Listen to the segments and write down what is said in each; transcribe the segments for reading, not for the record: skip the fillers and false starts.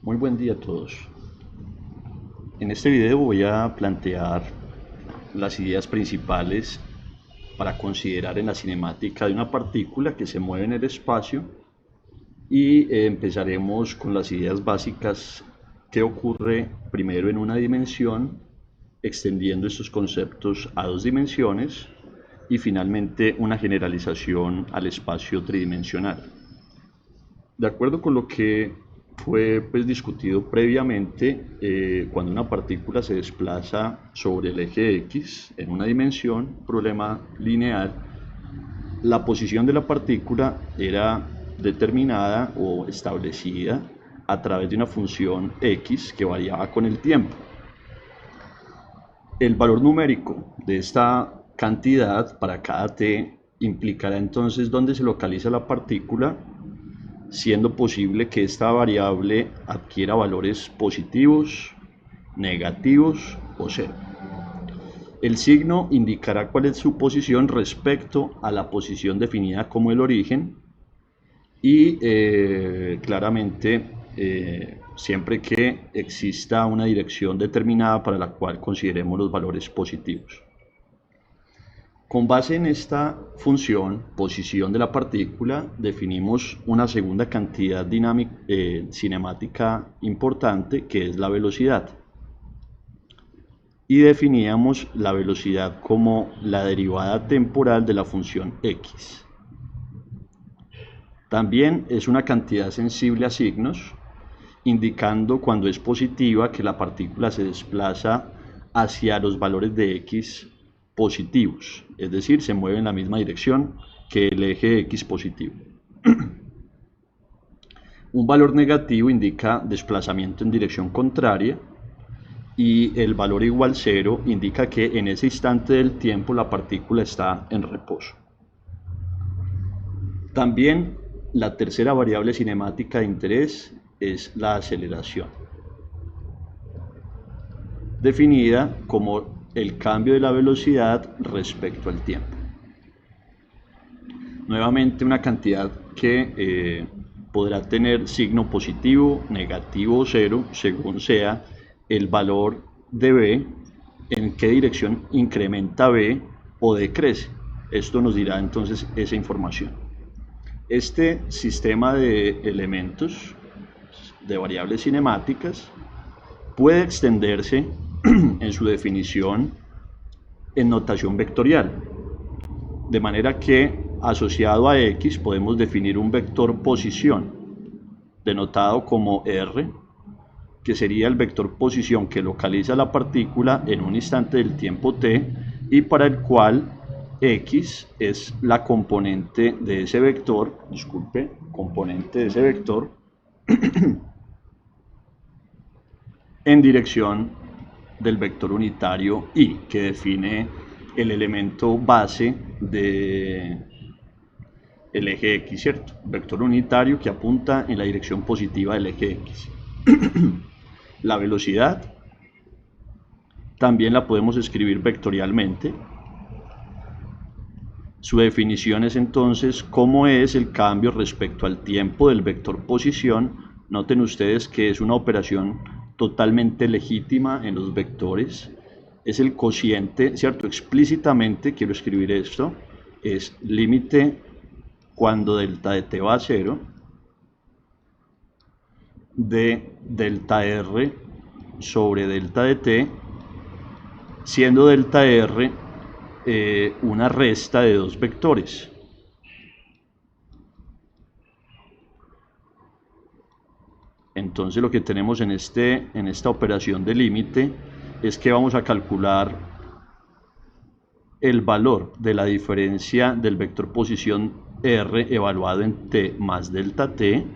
Muy buen día a todos. En este video voy a plantear las ideas principales para considerar en la cinemática de una partícula que se mueve en el espacio y empezaremos con las ideas básicas que ocurre primero en una dimensión, extendiendo estos conceptos a dos dimensiones y finalmente una generalización al espacio tridimensional. De acuerdo con lo que fue discutido previamente, cuando una partícula se desplaza sobre el eje X en una dimensión, problema lineal, la posición de la partícula era determinada o establecida a través de una función X que variaba con el tiempo. El valor numérico de esta cantidad para cada t implicará entonces dónde se localiza la partícula, siendo posible que esta variable adquiera valores positivos, negativos o cero. El signo indicará cuál es su posición respecto a la posición definida como el origen y claramente siempre que exista una dirección determinada para la cual consideremos los valores positivos. Con base en esta función, posición de la partícula, definimos una segunda cantidad cinemática importante, que es la velocidad. Y definíamos la velocidad como la derivada temporal de la función x. También es una cantidad sensible a signos, indicando cuando es positiva que la partícula se desplaza hacia los valores de x positivos, es decir, se mueve en la misma dirección que el eje X positivo. Un valor negativo indica desplazamiento en dirección contraria y el valor igual 0 indica que en ese instante del tiempo la partícula está en reposo. También la tercera variable cinemática de interés es la aceleración, definida como el cambio de la velocidad respecto al tiempo. Nuevamente una cantidad que podrá tener signo positivo, negativo o cero, según sea el valor de b, en qué dirección incrementa b o decrece. Esto nos dirá entonces esa información. Este sistema de elementos, de variables cinemáticas, puede extenderse en su definición en notación vectorial, de manera que asociado a x podemos definir un vector posición denotado como r, que sería el vector posición que localiza la partícula en un instante del tiempo t y para el cual x es la componente de ese vector, en dirección del vector unitario y, que define el elemento base del eje X, ¿cierto? Vector unitario que apunta en la dirección positiva del eje X. La velocidad también la podemos escribir vectorialmente. Su definición es entonces cómo es el cambio respecto al tiempo del vector posición. Noten ustedes que es una operación totalmente legítima en los vectores. Es el cociente, ¿cierto? Explícitamente quiero escribir esto. Es límite cuando delta de t va a 0 de delta r sobre delta de t, siendo delta r una resta de dos vectores. Entonces lo que tenemos en esta operación de límite es que vamos a calcular el valor de la diferencia del vector posición r evaluado en t más delta t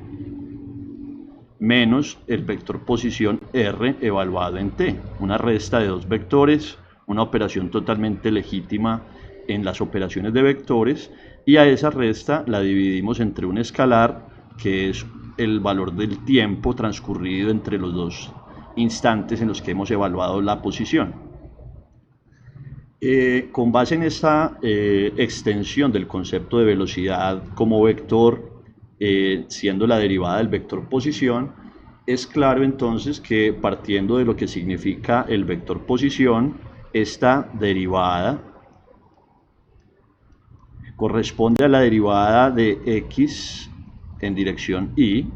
menos el vector posición r evaluado en t, una resta de dos vectores, una operación totalmente legítima en las operaciones de vectores, y a esa resta la dividimos entre un escalar que es el valor del tiempo transcurrido entre los dos instantes en los que hemos evaluado la posición. Con base en esta extensión del concepto de velocidad como vector, siendo la derivada del vector posición, Es claro entonces que partiendo de lo que significa el vector posición, esta derivada corresponde a la derivada de x en dirección y,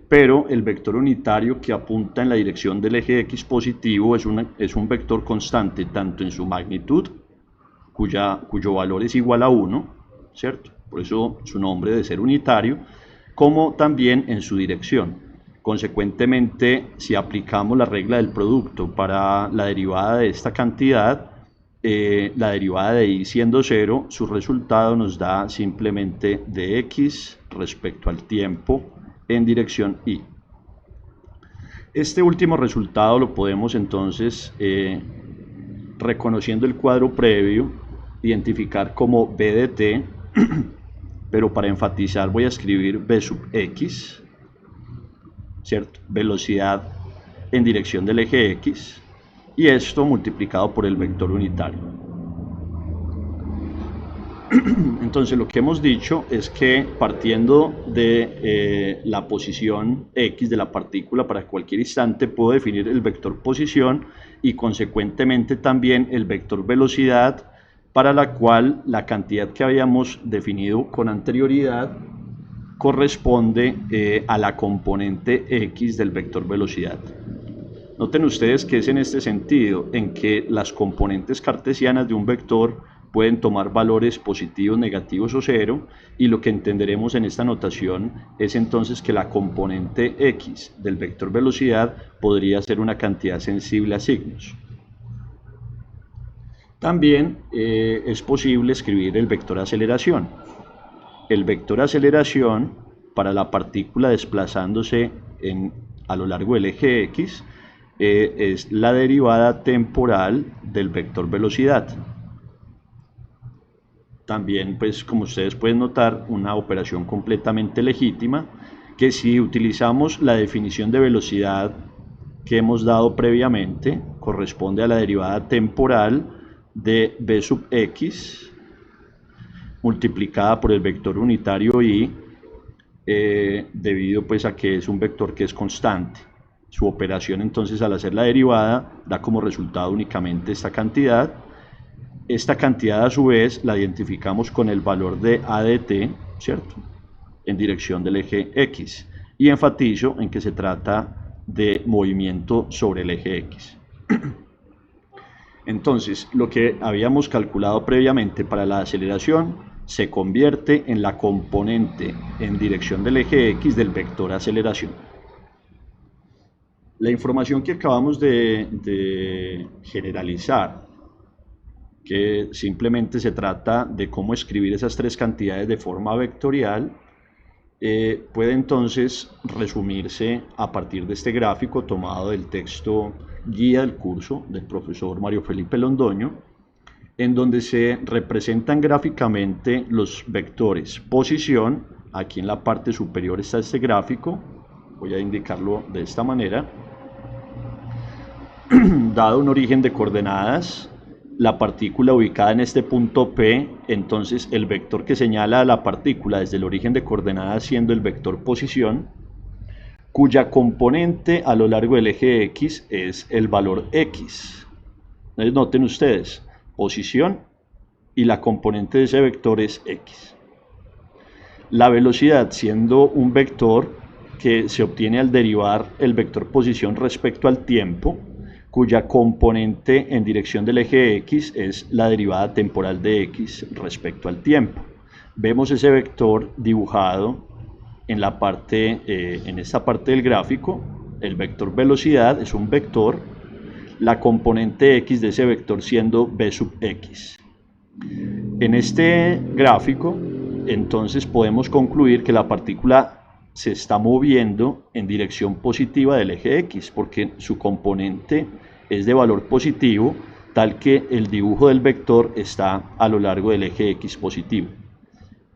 pero el vector unitario que apunta en la dirección del eje x positivo es un vector constante tanto en su magnitud, cuyo valor es igual a 1, ¿cierto? Por eso su nombre de ser unitario, como también en su dirección. Consecuentemente, si aplicamos la regla del producto para la derivada de esta cantidad, la derivada de y siendo 0, su resultado nos da simplemente de x respecto al tiempo en dirección y. Este último resultado lo podemos entonces, reconociendo el cuadro previo, identificar como b de t, pero para enfatizar voy a escribir b sub x, ¿cierto? Velocidad en dirección del eje x, y esto multiplicado por el vector unitario. Entonces lo que hemos dicho es que partiendo de la posición x de la partícula para cualquier instante, puedo definir el vector posición y consecuentemente también el vector velocidad, para la cual la cantidad que habíamos definido con anterioridad corresponde a la componente x del vector velocidad. Noten ustedes que es en este sentido en que las componentes cartesianas de un vector pueden tomar valores positivos, negativos o cero, y lo que entenderemos en esta notación es entonces que la componente x del vector velocidad podría ser una cantidad sensible a signos. También es posible escribir el vector aceleración. El vector aceleración para la partícula desplazándose a lo largo del eje x es la derivada temporal del vector velocidad. También, pues, como ustedes pueden notar, una operación completamente legítima, que si utilizamos la definición de velocidad que hemos dado previamente, corresponde a la derivada temporal de b sub x multiplicada por el vector unitario y, debido pues a que es un vector que es constante. Su operación entonces al hacer la derivada da como resultado únicamente esta cantidad. Esta cantidad a su vez la identificamos con el valor de a de t, ¿cierto?, en dirección del eje x, y enfatizo en que se trata de movimiento sobre el eje x. Entonces, lo que habíamos calculado previamente para la aceleración se convierte en la componente en dirección del eje x del vector aceleración. La información que acabamos de generalizar, que simplemente se trata de cómo escribir esas tres cantidades de forma vectorial, puede entonces resumirse a partir de este gráfico tomado del texto guía del curso del profesor Mario Felipe Londoño, en donde se representan gráficamente los vectores posición. Aquí en la parte superior está este gráfico, voy a indicarlo de esta manera. Dado un origen de coordenadas, la partícula ubicada en este punto P, entonces el vector que señala a la partícula desde el origen de coordenadas siendo el vector posición, cuya componente a lo largo del eje x es el valor x. Entonces noten ustedes, posición y la componente de ese vector es x. La velocidad siendo un vector que se obtiene al derivar el vector posición respecto al tiempo, cuya componente en dirección del eje x es la derivada temporal de x respecto al tiempo. Vemos ese vector dibujado en esta parte del gráfico. El vector velocidad es un vector, la componente x de ese vector siendo b sub x. En este gráfico, entonces podemos concluir que la partícula se está moviendo en dirección positiva del eje x, porque su componente es de valor positivo, tal que el dibujo del vector está a lo largo del eje x positivo.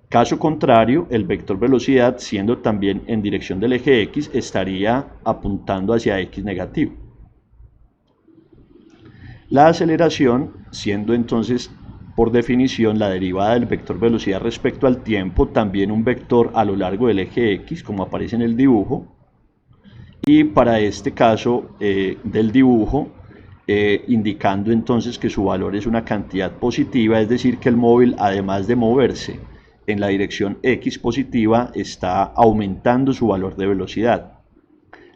Caso contrario, el vector velocidad, siendo también en dirección del eje x, estaría apuntando hacia x negativo. La aceleración, siendo entonces por definición la derivada del vector velocidad respecto al tiempo, también un vector a lo largo del eje x, como aparece en el dibujo, y para este caso del dibujo, indicando entonces que su valor es una cantidad positiva, es decir, que el móvil, además de moverse en la dirección X positiva, está aumentando su valor de velocidad.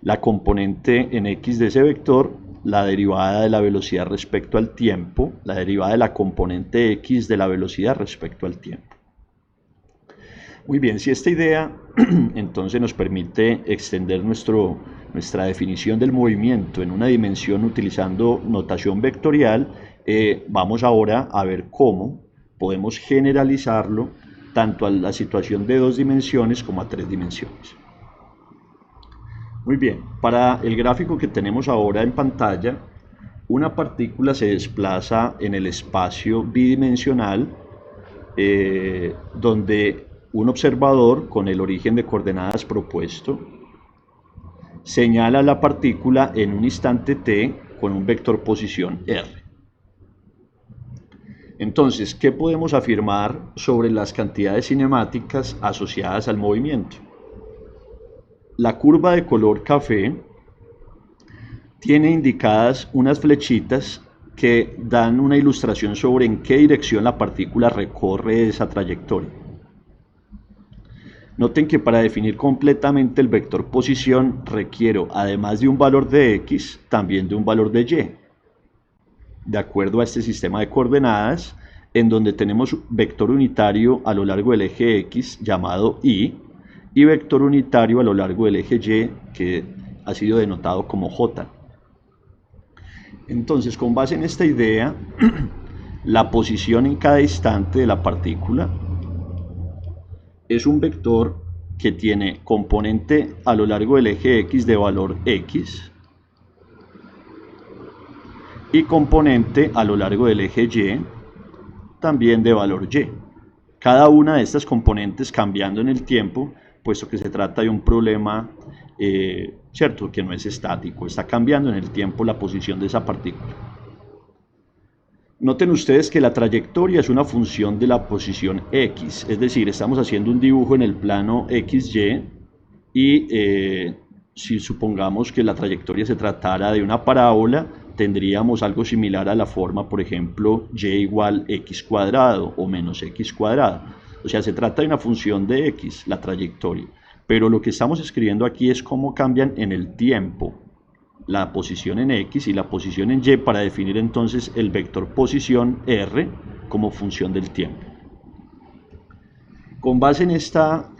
La componente en X de ese vector, la derivada de la velocidad respecto al tiempo, la derivada de la componente X de la velocidad respecto al tiempo. Muy bien, si esta idea entonces nos permite extender nuestra definición del movimiento en una dimensión utilizando notación vectorial, vamos ahora a ver cómo podemos generalizarlo tanto a la situación de 2 dimensiones como a 3 dimensiones. Muy bien, para el gráfico que tenemos ahora en pantalla, una partícula se desplaza en el espacio bidimensional donde un observador con el origen de coordenadas propuesto señala la partícula en un instante t con un vector posición r. Entonces, ¿qué podemos afirmar sobre las cantidades cinemáticas asociadas al movimiento? La curva de color café tiene indicadas unas flechitas que dan una ilustración sobre en qué dirección la partícula recorre esa trayectoria. Noten que para definir completamente el vector posición requiero, además de un valor de x, también de un valor de y, de acuerdo a este sistema de coordenadas, en donde tenemos vector unitario a lo largo del eje x llamado y vector unitario a lo largo del eje y que ha sido denotado como j. Entonces, con base en esta idea, la posición en cada instante de la partícula es un vector que tiene componente a lo largo del eje x de valor x y componente a lo largo del eje y también de valor y. Cada una de estas componentes cambiando en el tiempo, puesto que se trata de un problema, cierto, que no es estático, está cambiando en el tiempo la posición de esa partícula. Noten ustedes que la trayectoria es una función de la posición x, es decir, estamos haciendo un dibujo en el plano xy y si supongamos que la trayectoria se tratara de una parábola, tendríamos algo similar a la forma, por ejemplo, y igual x cuadrado o menos x cuadrado. O sea, se trata de una función de x, la trayectoria, pero lo que estamos escribiendo aquí es cómo cambian en el tiempo la posición en x y la posición en y para definir entonces el vector posición r como función del tiempo. Con base en esta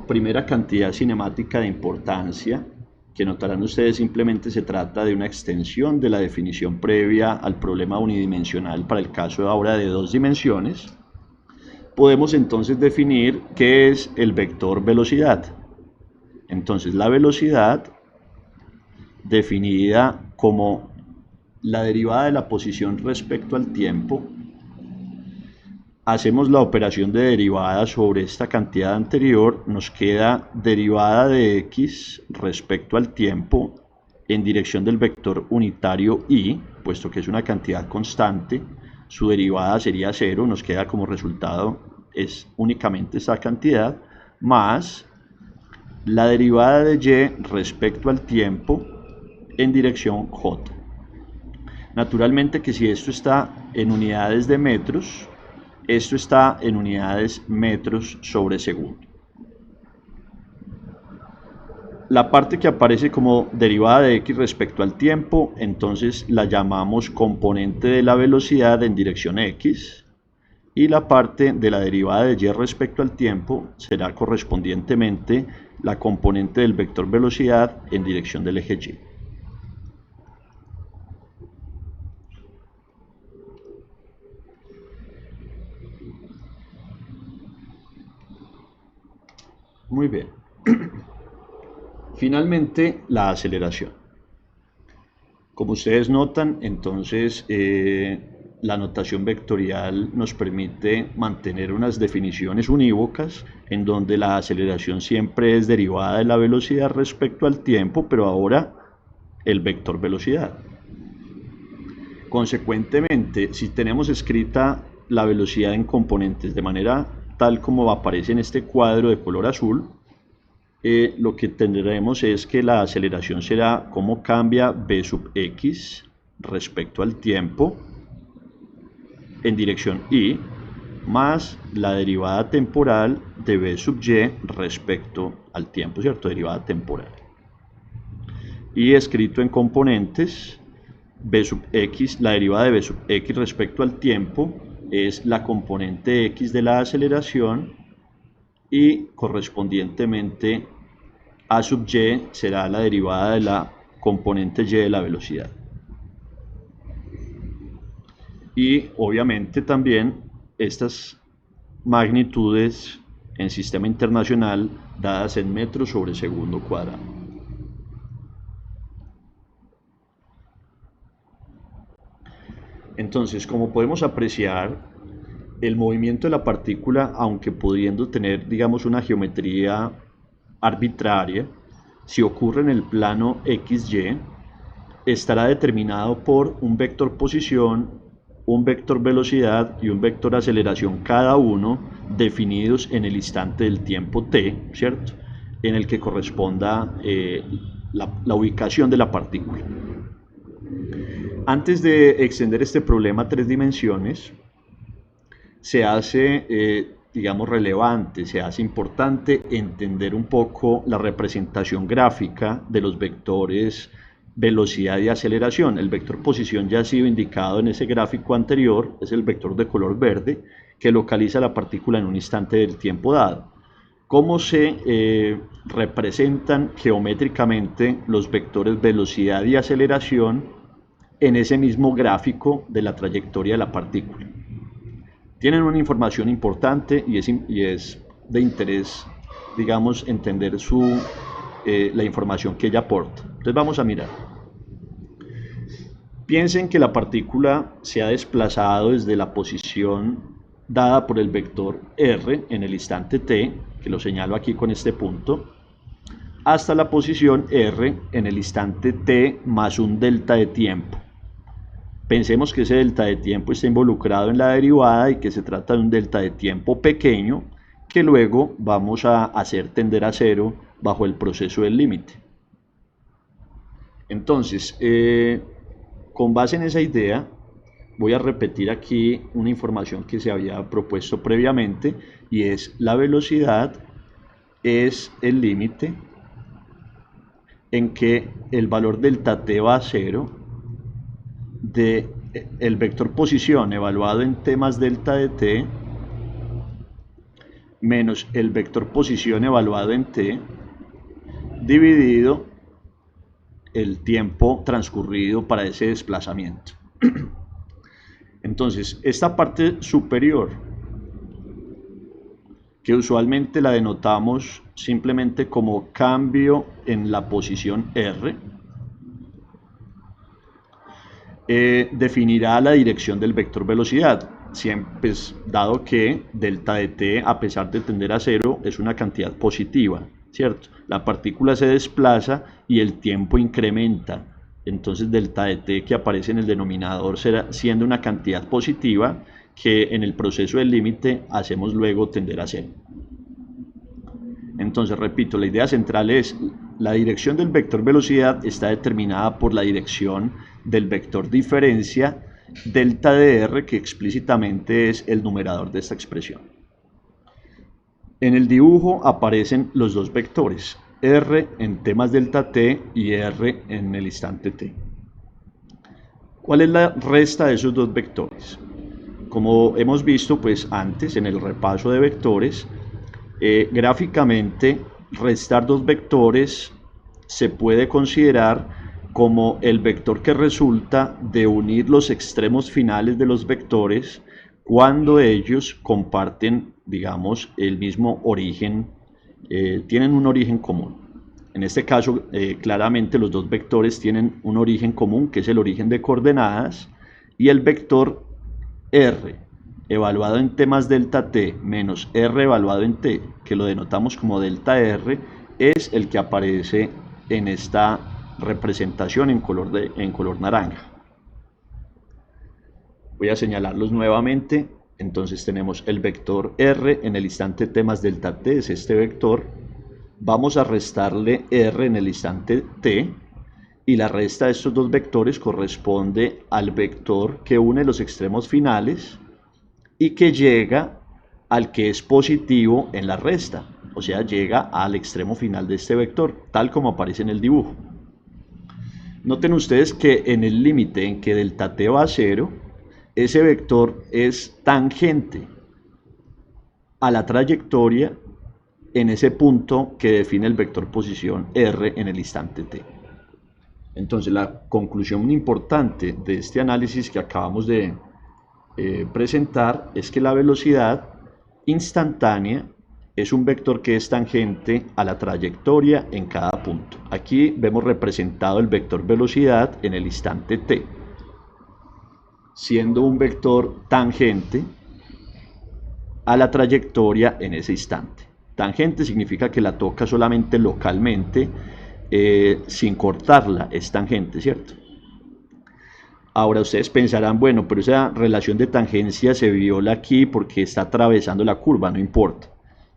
primera cantidad cinemática de importancia, que notarán ustedes simplemente se trata de una extensión de la definición previa al problema unidimensional para el caso ahora de 2 dimensiones, podemos entonces definir qué es el vector velocidad. Entonces la velocidad, definida como la derivada de la posición respecto al tiempo, hacemos la operación de derivada sobre esta cantidad anterior, nos queda derivada de x respecto al tiempo en dirección del vector unitario y, puesto que es una cantidad constante, su derivada sería 0, nos queda como resultado es únicamente esa cantidad, más la derivada de y respecto al tiempo en dirección j. Naturalmente que si esto está en unidades de metros, esto está en unidades metros sobre segundo. La parte que aparece como derivada de x respecto al tiempo, entonces la llamamos componente de la velocidad en dirección x, y la parte de la derivada de y respecto al tiempo será correspondientemente la componente del vector velocidad en dirección del eje y. Muy bien. Finalmente, la aceleración. Como ustedes notan, entonces la notación vectorial nos permite mantener unas definiciones unívocas en donde la aceleración siempre es derivada de la velocidad respecto al tiempo, pero ahora el vector velocidad. Consecuentemente, si tenemos escrita la velocidad en componentes de manera tal como aparece en este cuadro de color azul, lo que tendremos es que la aceleración será cómo cambia v sub x respecto al tiempo en dirección y, más la derivada temporal de v sub y respecto al tiempo, ¿cierto? Derivada temporal. Y escrito en componentes, v sub x, la derivada de v sub x respecto al tiempo es la componente x de la aceleración y correspondientemente a sub y será la derivada de la componente y de la velocidad. Y obviamente también estas magnitudes en sistema internacional dadas en metros sobre segundo cuadrado. Entonces, como podemos apreciar, el movimiento de la partícula, aunque pudiendo tener, digamos, una geometría arbitraria, si ocurre en el plano XY, estará determinado por un vector posición, un vector velocidad y un vector aceleración, cada uno definidos en el instante del tiempo t, ¿cierto?, en el que corresponda la ubicación de la partícula. Antes de extender este problema a 3 dimensiones, se hace, digamos, relevante, se hace importante entender un poco la representación gráfica de los vectores velocidad y aceleración. El vector posición ya ha sido indicado en ese gráfico anterior, es el vector de color verde, que localiza la partícula en un instante del tiempo dado. ¿Cómo se representan geométricamente los vectores velocidad y aceleración en ese mismo gráfico de la trayectoria de la partícula? Tienen una información importante y es de interés, digamos, entender la información que ella aporta. Entonces vamos a mirar. Piensen que la partícula se ha desplazado desde la posición dada por el vector r en el instante t, que lo señalo aquí con este punto, hasta la posición r en el instante t más un delta de tiempo. Pensemos que ese delta de tiempo está involucrado en la derivada y que se trata de un delta de tiempo pequeño que luego vamos a hacer tender a cero bajo el proceso del límite. Entonces, con base en esa idea, voy a repetir aquí una información que se había propuesto previamente, y es la velocidad es el límite en que el valor delta t va a cero de el vector posición evaluado en t más delta de t menos el vector posición evaluado en t dividido el tiempo transcurrido para ese desplazamiento. Entonces, esta parte superior, que usualmente la denotamos simplemente como cambio en la posición r, definirá la dirección del vector velocidad, siempre, dado que delta de t, a pesar de tender a cero, es una cantidad positiva, ¿cierto? La partícula se desplaza y el tiempo incrementa, entonces delta de t que aparece en el denominador será siendo una cantidad positiva que en el proceso del límite hacemos luego tender a cero. Entonces, repito, la idea central es la dirección del vector velocidad está determinada por la dirección del vector diferencia delta de r, que explícitamente es el numerador de esta expresión. En el dibujo aparecen los dos vectores, r en t más delta t y r en el instante t. ¿Cuál es la resta de esos dos vectores? Como hemos visto pues antes en el repaso de vectores, gráficamente restar dos vectores se puede considerar como el vector que resulta de unir los extremos finales de los vectores cuando ellos comparten, digamos, el mismo origen, tienen un origen común. En este caso, claramente los dos vectores tienen un origen común, que es el origen de coordenadas, y el vector r evaluado en t más delta t menos r evaluado en t, que lo denotamos como delta r, es el que aparece en esta representación en color naranja. Voy a señalarlos nuevamente. Entonces tenemos el vector r en el instante t más delta t, es este vector, vamos a restarle r en el instante t, y la resta de estos dos vectores corresponde al vector que une los extremos finales y que llega al que es positivo en la resta, o sea, llega al extremo final de este vector, tal como aparece en el dibujo. Noten ustedes que en el límite en que delta t va a 0, ese vector es tangente a la trayectoria en ese punto que define el vector posición r en el instante t. Entonces, la conclusión importante de este análisis que acabamos de presentar es que la velocidad instantánea es un vector que es tangente a la trayectoria en cada punto. Aquí vemos representado el vector velocidad en el instante t, siendo un vector tangente a la trayectoria en ese instante. Tangente significa que la toca solamente localmente, sin cortarla, es tangente, ¿cierto? Ahora ustedes pensarán, bueno, pero esa relación de tangencia se viola aquí porque está atravesando la curva, no importa,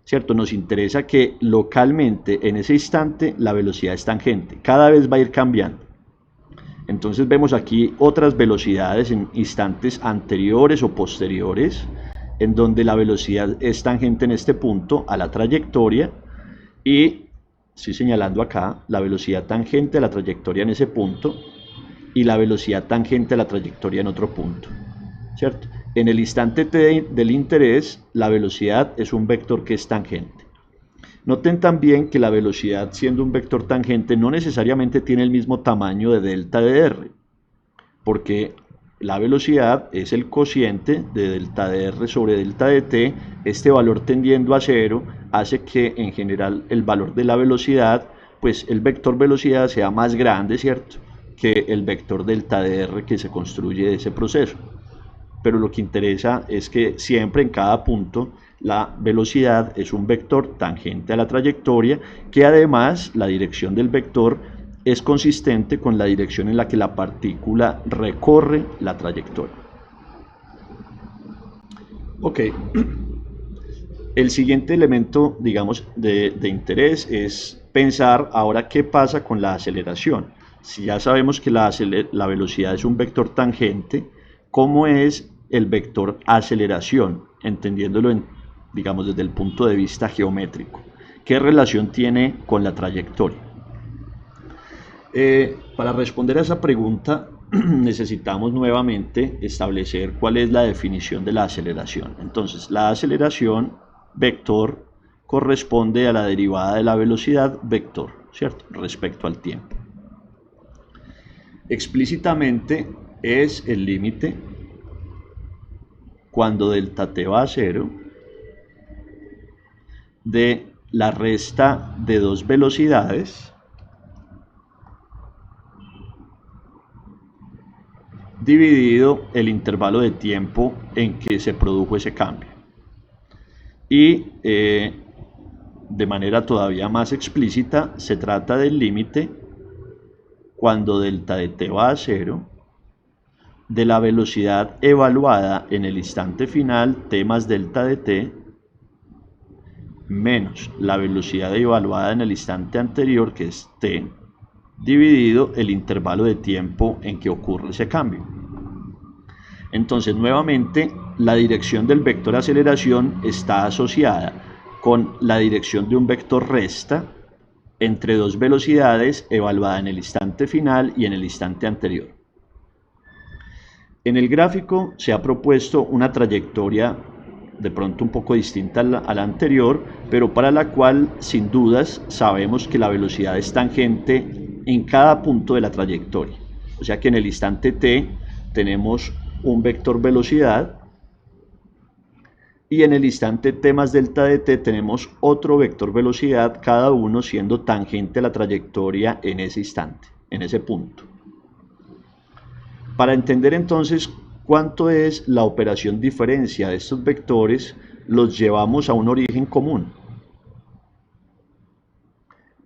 ¿cierto? Nos interesa que localmente en ese instante la velocidad es tangente, cada vez va a ir cambiando. Entonces vemos aquí otras velocidades en instantes anteriores o posteriores, en donde la velocidad es tangente en este punto a la trayectoria, y estoy señalando acá la velocidad tangente a la trayectoria en ese punto y la velocidad tangente a la trayectoria en otro punto, ¿cierto? En el instante t del interés, la velocidad es un vector que es tangente. Noten también que la velocidad, siendo un vector tangente, no necesariamente tiene el mismo tamaño de delta de r, porque la velocidad es el cociente de delta de r sobre delta de t. Este valor tendiendo a 0 hace que en general el valor de la velocidad, pues el vector velocidad sea más grande, ¿cierto?, que el vector delta de r que se construye de ese proceso. Pero lo que interesa es que siempre en cada punto la velocidad es un vector tangente a la trayectoria, que además la dirección del vector es consistente con la dirección en la que la partícula recorre la trayectoria. Ok, el siguiente elemento, digamos, de interés es pensar ahora qué pasa con la aceleración. Si ya sabemos que la velocidad es un vector tangente, ¿cómo es el vector aceleración? Entendiéndolo, digamos, desde el punto de vista geométrico. ¿Qué relación tiene con la trayectoria? Para responder a esa pregunta necesitamos nuevamente establecer cuál es la definición de la aceleración. Entonces, la aceleración vector corresponde a la derivada de la velocidad vector, ¿cierto?, respecto al tiempo. Explícitamente es el límite cuando delta t va a 0 de la resta de dos velocidades dividido el intervalo de tiempo en que se produjo ese cambio. Y de manera todavía más explícita, se trata del límite cuando delta de t va a 0 de la velocidad evaluada en el instante final t más delta de t menos la velocidad evaluada en el instante anterior, que es t, dividido el intervalo de tiempo en que ocurre ese cambio. Entonces, nuevamente, la dirección del vector aceleración está asociada con la dirección de un vector resta entre dos velocidades evaluada en el instante final y en el instante anterior. En el gráfico se ha propuesto una trayectoria de pronto un poco distinta a la anterior, pero para la cual sin dudas sabemos que la velocidad es tangente en cada punto de la trayectoria. O sea que en el instante t tenemos un vector velocidad y en el instante t más delta de t tenemos otro vector velocidad, cada uno siendo tangente a la trayectoria en ese instante, en ese punto. Para entender entonces cuánto es la operación diferencia de estos vectores, los llevamos a un origen común.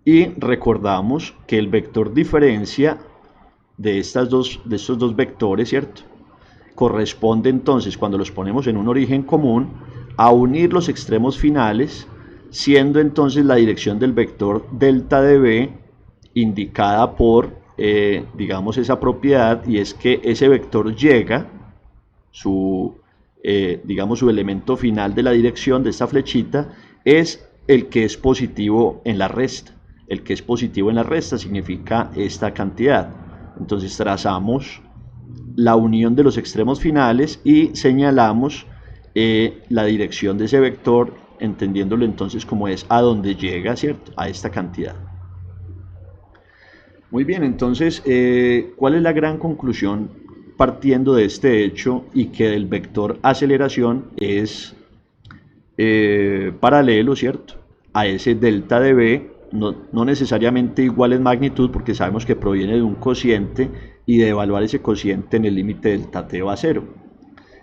Y recordamos que el vector diferencia de estos dos vectores, ¿cierto?, corresponde entonces, cuando los ponemos en un origen común, a unir los extremos finales siendo entonces la dirección del vector delta de b indicada por, digamos, esa propiedad, y es que ese vector llega, digamos, su elemento final de la dirección de esta flechita es el que es positivo en la resta. El que es positivo en la resta significa esta cantidad. Entonces trazamos la unión de los extremos finales y señalamos la dirección de ese vector, entendiéndolo entonces como es a donde llega, ¿cierto? A esta cantidad. Muy bien, entonces, ¿cuál es la gran conclusión partiendo de este hecho y que el vector aceleración es paralelo, ¿cierto?, a ese delta de b, no necesariamente igual en magnitud, porque sabemos que proviene de un cociente y de evaluar ese cociente en el límite delta t va a 0.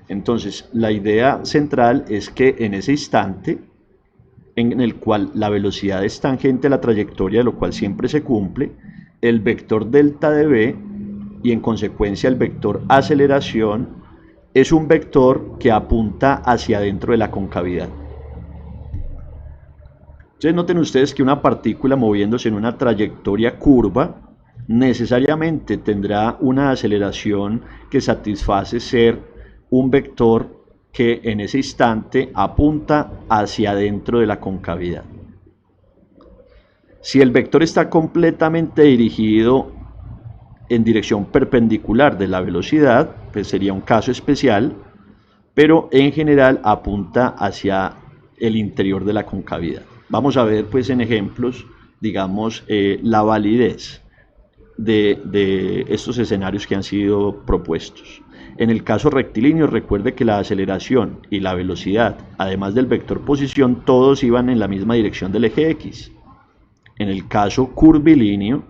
Entonces, la idea central es que en ese instante en el cual la velocidad es tangente a la trayectoria, lo cual siempre se cumple, el vector delta de b y en consecuencia el vector aceleración es un vector que apunta hacia adentro de la concavidad. Entonces noten ustedes que una partícula moviéndose en una trayectoria curva necesariamente tendrá una aceleración que satisface ser un vector que en ese instante apunta hacia adentro de la concavidad. Si el vector está completamente dirigido en dirección perpendicular de la velocidad, pues sería un caso especial, pero en general apunta hacia el interior de la concavidad. Vamos a ver pues en ejemplos, digamos, la validez de estos escenarios que han sido propuestos. En el caso rectilíneo, recuerde que la aceleración y la velocidad, además del vector posición, todos iban en la misma dirección del eje X. En el caso curvilíneo,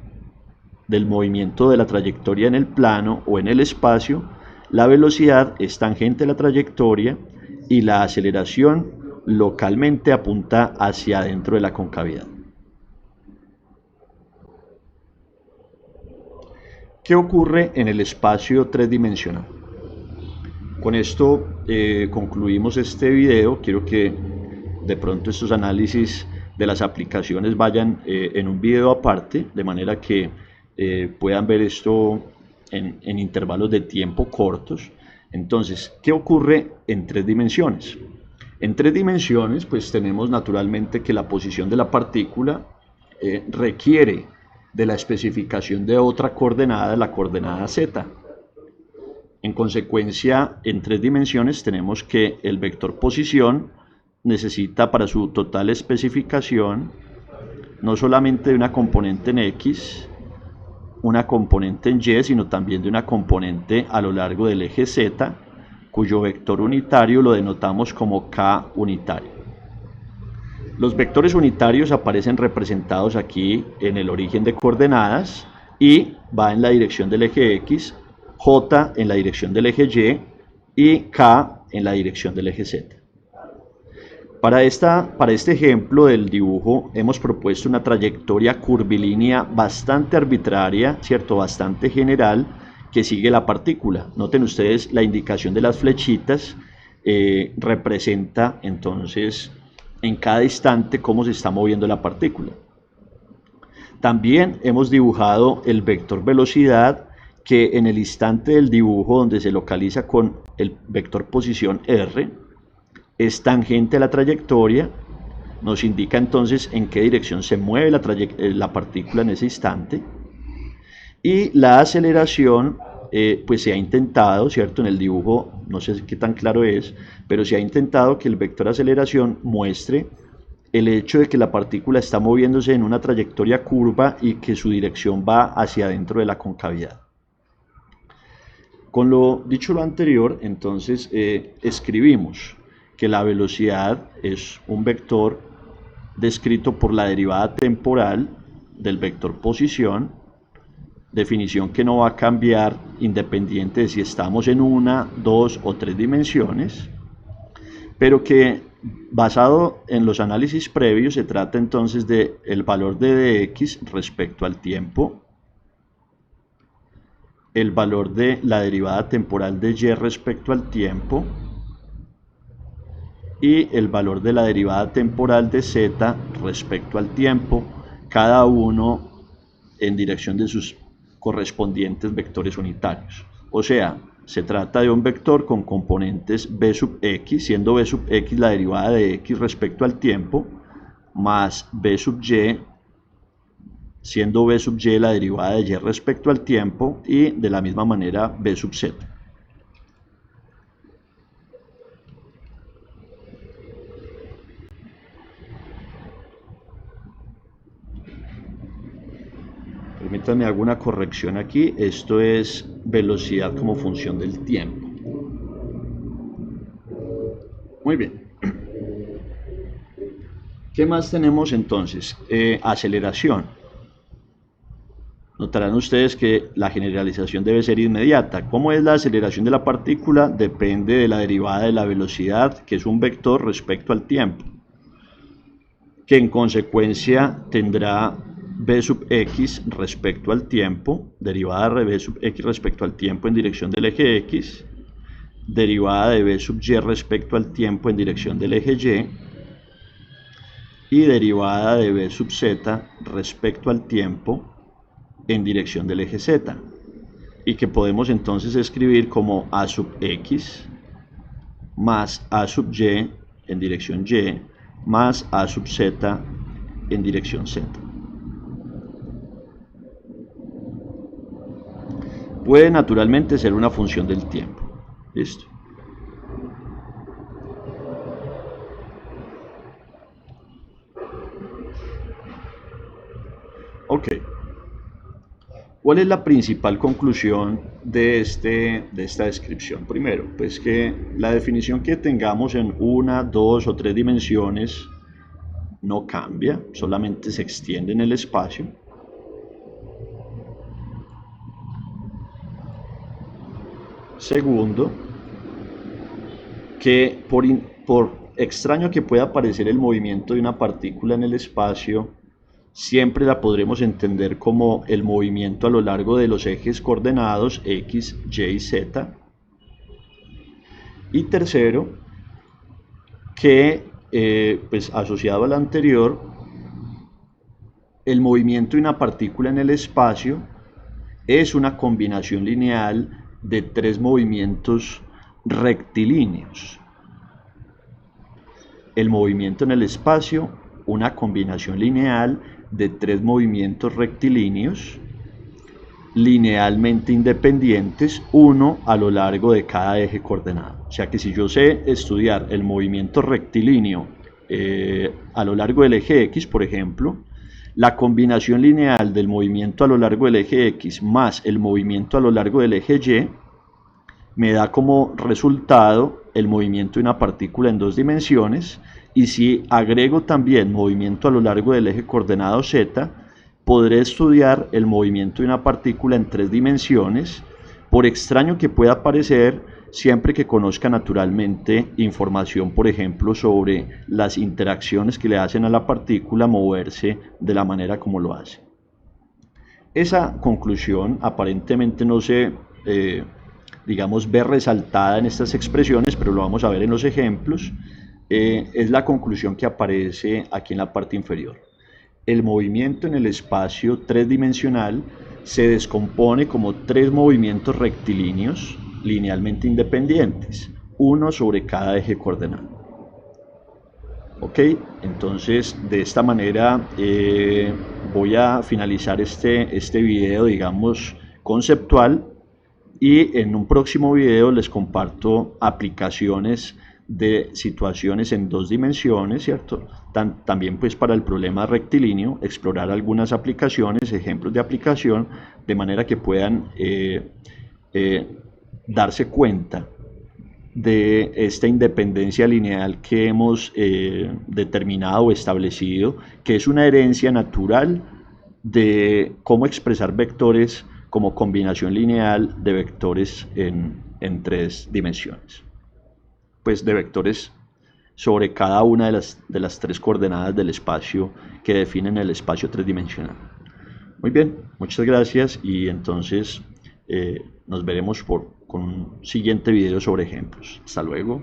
del movimiento de la trayectoria en el plano o en el espacio, la velocidad es tangente a la trayectoria y la aceleración localmente apunta hacia adentro de la concavidad. ¿Qué ocurre en el espacio tridimensional? Con esto concluimos este video. Quiero que de pronto estos análisis de las aplicaciones vayan en un video aparte, de manera que puedan ver esto en intervalos de tiempo cortos. Entonces, ¿qué ocurre en 3 dimensiones? En 3 dimensiones, pues tenemos naturalmente que la posición de la partícula requiere de la especificación de otra coordenada, la coordenada z. En consecuencia, en 3 dimensiones tenemos que el vector posición necesita para su total especificación no solamente de una componente en x, una componente en y, sino también de una componente a lo largo del eje z, cuyo vector unitario lo denotamos como k unitario. Los vectores unitarios aparecen representados aquí en el origen de coordenadas, y va en la dirección del eje x, j en la dirección del eje y k en la dirección del eje z. Para este ejemplo del dibujo hemos propuesto una trayectoria curvilínea bastante arbitraria, ¿cierto?, bastante general, que sigue la partícula. Noten ustedes la indicación de las flechitas representa entonces en cada instante cómo se está moviendo la partícula. También hemos dibujado el vector velocidad, que en el instante del dibujo donde se localiza con el vector posición r, es tangente a la trayectoria, nos indica entonces en qué dirección se mueve la partícula en ese instante. Y la aceleración, pues se ha intentado, ¿cierto? En el dibujo, no sé qué tan claro es, pero se ha intentado que el vector aceleración muestre el hecho de que la partícula está moviéndose en una trayectoria curva y que su dirección va hacia adentro de la concavidad. Con lo dicho lo anterior, entonces escribimos que la velocidad es un vector descrito por la derivada temporal del vector posición, definición que no va a cambiar independiente de si estamos en 1, 2 o 3 dimensiones, pero que basado en los análisis previos se trata entonces del valor de dx respecto al tiempo, el valor de la derivada temporal de y respecto al tiempo, y el valor de la derivada temporal de z respecto al tiempo, cada uno en dirección de sus correspondientes vectores unitarios. O sea, se trata de un vector con componentes b sub x, siendo b sub x la derivada de x respecto al tiempo, más b sub y, siendo b sub y la derivada de y respecto al tiempo, y de la misma manera b sub z. Permítanme alguna corrección aquí, esto es velocidad como función del tiempo. Muy bien. ¿Qué más tenemos entonces? Aceleración. Notarán ustedes que la generalización debe ser inmediata. ¿Cómo es la aceleración de la partícula? Depende de la derivada de la velocidad, que es un vector respecto al tiempo, que en consecuencia tendrá b sub x respecto al tiempo, derivada de b sub x respecto al tiempo en dirección del eje x, derivada de b sub y respecto al tiempo en dirección del eje y derivada de b sub z respecto al tiempo en dirección del eje z, y que podemos entonces escribir como a sub x más a sub y en dirección y más a sub z en dirección z. Puede naturalmente ser una función del tiempo. Listo. Ok. ¿Cuál es la principal conclusión de esta descripción? Primero, pues que la definición que tengamos en una, dos o tres dimensiones no cambia, solamente se extiende en el espacio. Segundo, que por extraño que pueda parecer el movimiento de una partícula en el espacio, siempre la podremos entender como el movimiento a lo largo de los ejes coordenados x, y y z. Y tercero, que pues asociado al anterior, el movimiento de una partícula en el espacio es una combinación lineal de tres movimientos rectilíneos. El movimiento en el espacio, una combinación lineal de tres movimientos rectilíneos linealmente independientes, uno a lo largo de cada eje coordenado. O sea que si yo sé estudiar el movimiento rectilíneo a lo largo del eje X, por ejemplo, la combinación lineal del movimiento a lo largo del eje X más el movimiento a lo largo del eje Y me da como resultado el movimiento de una partícula en dos dimensiones, y si agrego también movimiento a lo largo del eje coordenado Z, podré estudiar el movimiento de una partícula en tres dimensiones, por extraño que pueda parecer, siempre que conozca naturalmente información, por ejemplo, sobre las interacciones que le hacen a la partícula moverse de la manera como lo hace. Esa conclusión aparentemente no se, digamos, ve resaltada en estas expresiones, pero lo vamos a ver en los ejemplos. Es la conclusión que aparece aquí en la parte inferior. El movimiento en el espacio tridimensional se descompone como tres movimientos rectilíneos linealmente independientes, uno sobre cada eje coordenado. Ok, entonces de esta manera voy a finalizar este video, digamos, conceptual, y en un próximo video les comparto aplicaciones de situaciones en dos dimensiones, ¿cierto? También pues para el problema rectilíneo, explorar algunas aplicaciones, ejemplos de aplicación, de manera que puedan darse cuenta de esta independencia lineal que hemos determinado o establecido, que es una herencia natural de cómo expresar vectores como combinación lineal de vectores en tres dimensiones, pues de vectores sobre cada una de las tres coordenadas del espacio que definen el espacio tridimensional. Muy bien, muchas gracias, y entonces nos veremos con un siguiente video sobre ejemplos. Hasta luego.